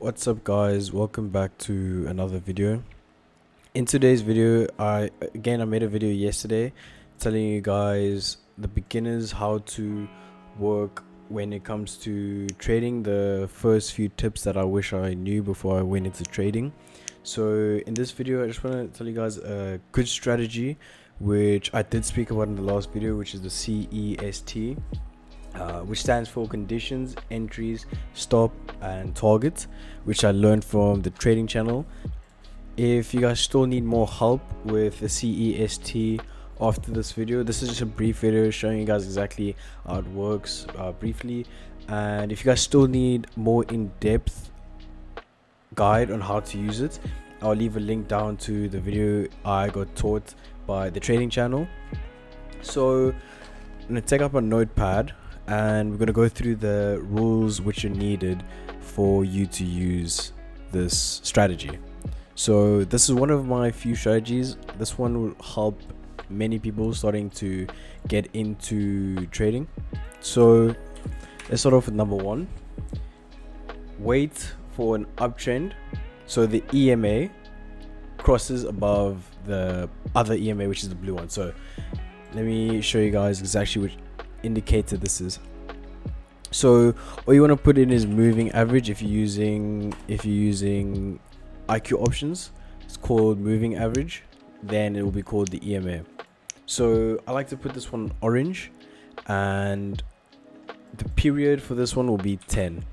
What's up guys, welcome back to another video. In today's video I made a video yesterday telling you guys the beginners how to work when it comes to trading, the first few tips that I wish I knew before I went into trading. So in this video I just want to tell you guys a good strategy which I did speak about in the last video, which is the CEST, which stands for conditions, entries, stop and target, which I learned from the trading channel. If you guys still need more help with the CEST after this video, this is just a brief video showing you guys exactly how it works briefly. And if you guys still need more in-depth guide on how to use it, I'll leave a link down to the video I got taught by the trading channel. So I'm gonna take up a notepad and we're going to go through the rules which are needed for you to use this strategy. So this is one of my few strategies. This one will help many people starting to get into trading. So let's start off with number one. Wait for an uptrend, so the EMA crosses above the other EMA, which is the blue one. So let me show you guys exactly which indicator this is. So all you want to put in is moving average. If you're using IQ options, it's called moving average, then it will be called the EMA. So I like to put this one orange, and the period for this one will be 10.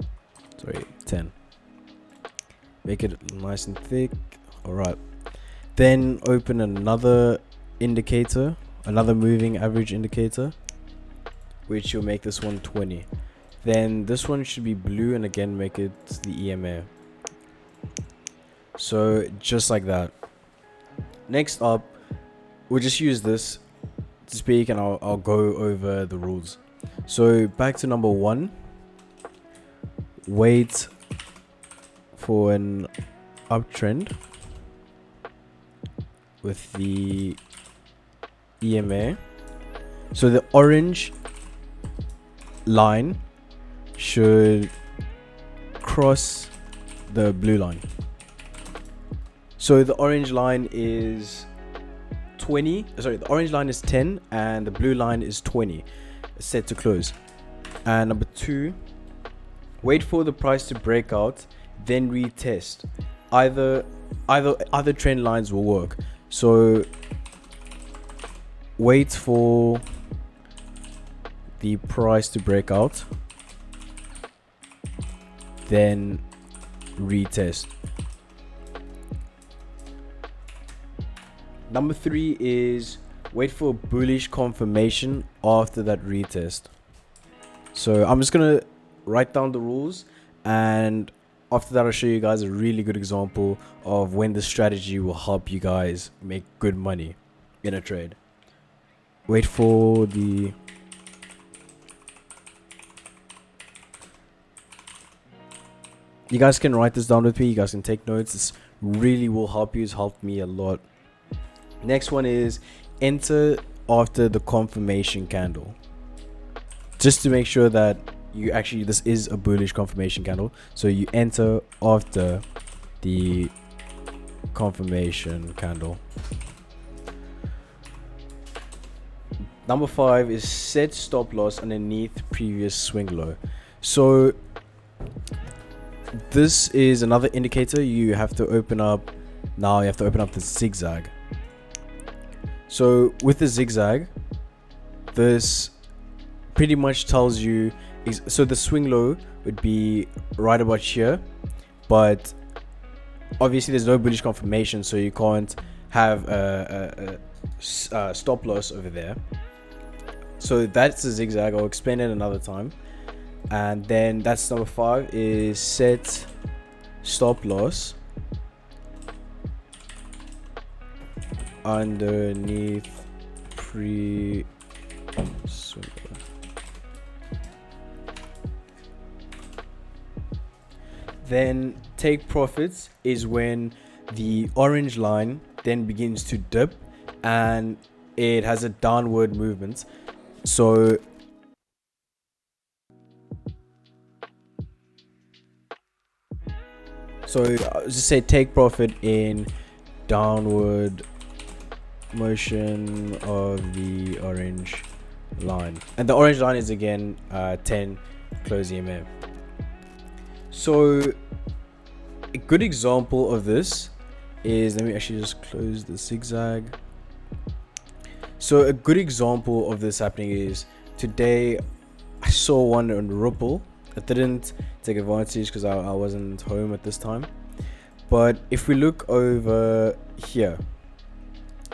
Make it nice and thick. All right, then open another indicator, another moving average indicator, which will make this one 20. Then this one should be blue, and again make it the EMA. So just like that. Next up, we'll just use this to speak, and I'll go over the rules. So back to number one. Wait for an uptrend with the EMA. So the orange line should cross the blue line. So the orange line is 20, the orange line is 10 and the blue line is 20, set to close. And number two, wait for the price to break out, then retest. Either trend lines will work. So wait for the price to break out, then retest. Number three is wait for a bullish confirmation after that retest. So I'm just gonna write down the rules, and after that I'll show you guys a really good example of when the strategy will help you guys make good money in a trade. Wait for the You guys can write this down with me. You guys can take notes. This really will help you. It's helped me a lot. Next one is enter after the confirmation candle. Just to make sure that this is a bullish confirmation candle. So you enter after the confirmation candle. Number five is set stop loss underneath previous swing low. So this is another indicator you have to open up. Now you have to open up the zigzag. So with the zigzag, this pretty much tells you, so the swing low would be right about here, but obviously there's no bullish confirmation, so you can't have a stop loss over there. So that's the zigzag. I'll explain it another time. And then that's number five, is set stop loss underneath pre swing. Then take profits is when the orange line then begins to dip and it has a downward movement. So So I'll just say take profit in downward motion of the orange line, and the orange line is again 10 close EMA. So a good example of this is, let me actually just close the zigzag. So a good example of this happening is today I saw one on Ripple. I didn't take advantage because I wasn't home at this time, but if we look over here,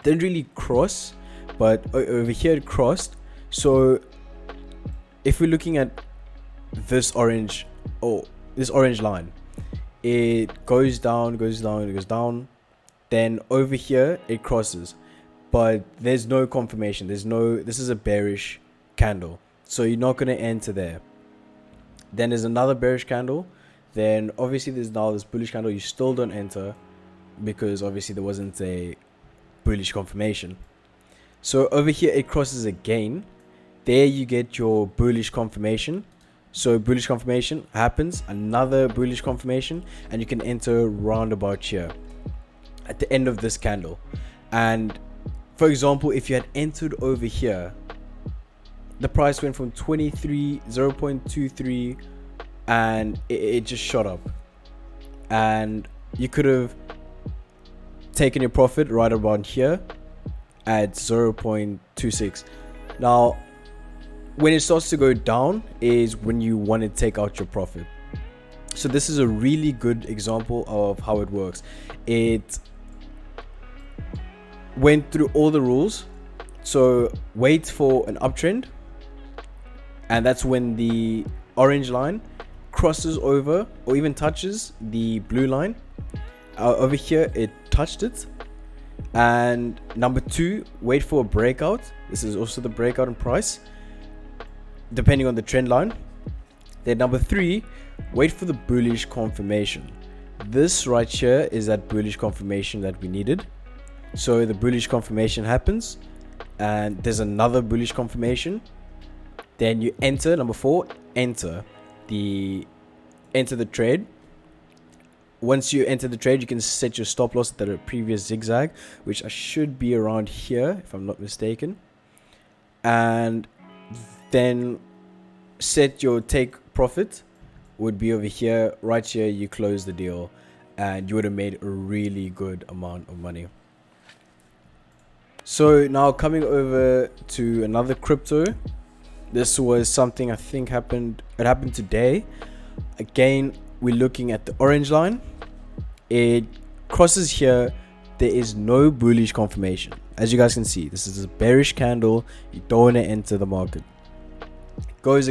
didn't really cross, but over here it crossed. So if we're looking at this orange line, it goes down, goes down, then over here it crosses, but there's no confirmation. This is a bearish candle, so you're not going to enter there. Then there's another bearish candle, then obviously there's now this bullish candle. You still don't enter because obviously there wasn't a bullish confirmation. So over here it crosses again, there you get your bullish confirmation. So bullish confirmation happens, another bullish confirmation, and you can enter round about here at the end of this candle. And for example, if you had entered over here, the price went from 0.23 and it just shot up, and you could have taken your profit right about here at 0.26. Now when it starts to go down is when you want to take out your profit. So this is a really good example of how it works. It went through all the rules. So wait for an uptrend, and that's when the orange line crosses over or even touches the blue line. Over here it touched it. And number 2, wait for a breakout. This is also the breakout in price, depending on the trend line. Then number 3, wait for the bullish confirmation. This right here is that bullish confirmation that we needed. So the bullish confirmation happens, and there's another bullish confirmation. Then you enter, number 4, enter the trade. Once you enter the trade, you can set your stop loss at the previous zigzag, which I should be around here if I'm not mistaken. And then set your take profit would be over here. Right here you close the deal, and you would have made a really good amount of money. So now coming over to another crypto, this was something I think happened today. Again, we're looking at the orange line. It crosses here. There is no bullish confirmation. As you guys can see, this is a bearish candle. You don't want to enter the market. It goes,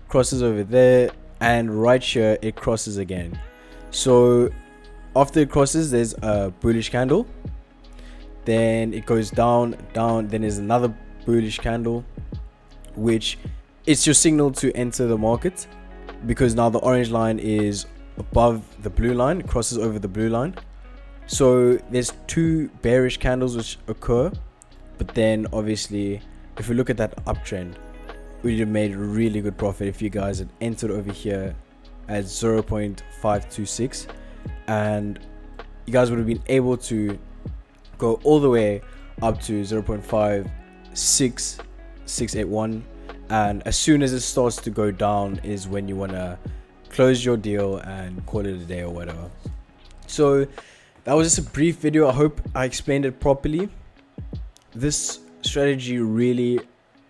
crosses over there, and right here it crosses again. So after it crosses, there's a bullish candle. Then it goes down, then there's another bullish candle, which it's your signal to enter the market, because now the orange line is above the blue line. It crosses over the blue line. So there's 2 bearish candles which occur, but then obviously if we look at that uptrend, we would have made a really good profit if you guys had entered over here at 0.526, and you guys would have been able to go all the way up to 0.56681. And as soon as it starts to go down is when you want to close your deal and call it a day or whatever. So that was just a brief video. I hope I explained it properly. This strategy really,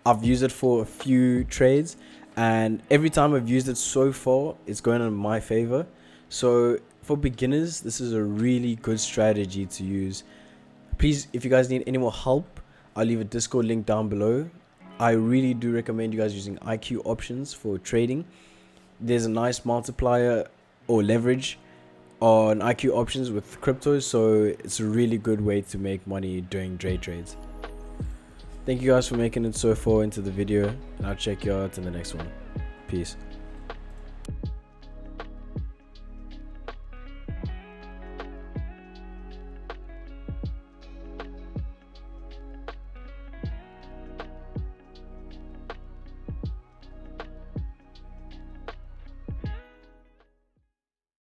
I've used it for a few trades, and every time I've used it so far, it's going in my favor. So for beginners, this is a really good strategy to use. Please, if you guys need any more help, I'll leave a Discord link down below. I really do recommend you guys using IQ options for trading. There's a nice multiplier or leverage on IQ options with crypto, so it's a really good way to make money doing day trades. Thank you guys for making it so far into the video, and I'll check you out in the next one. Peace.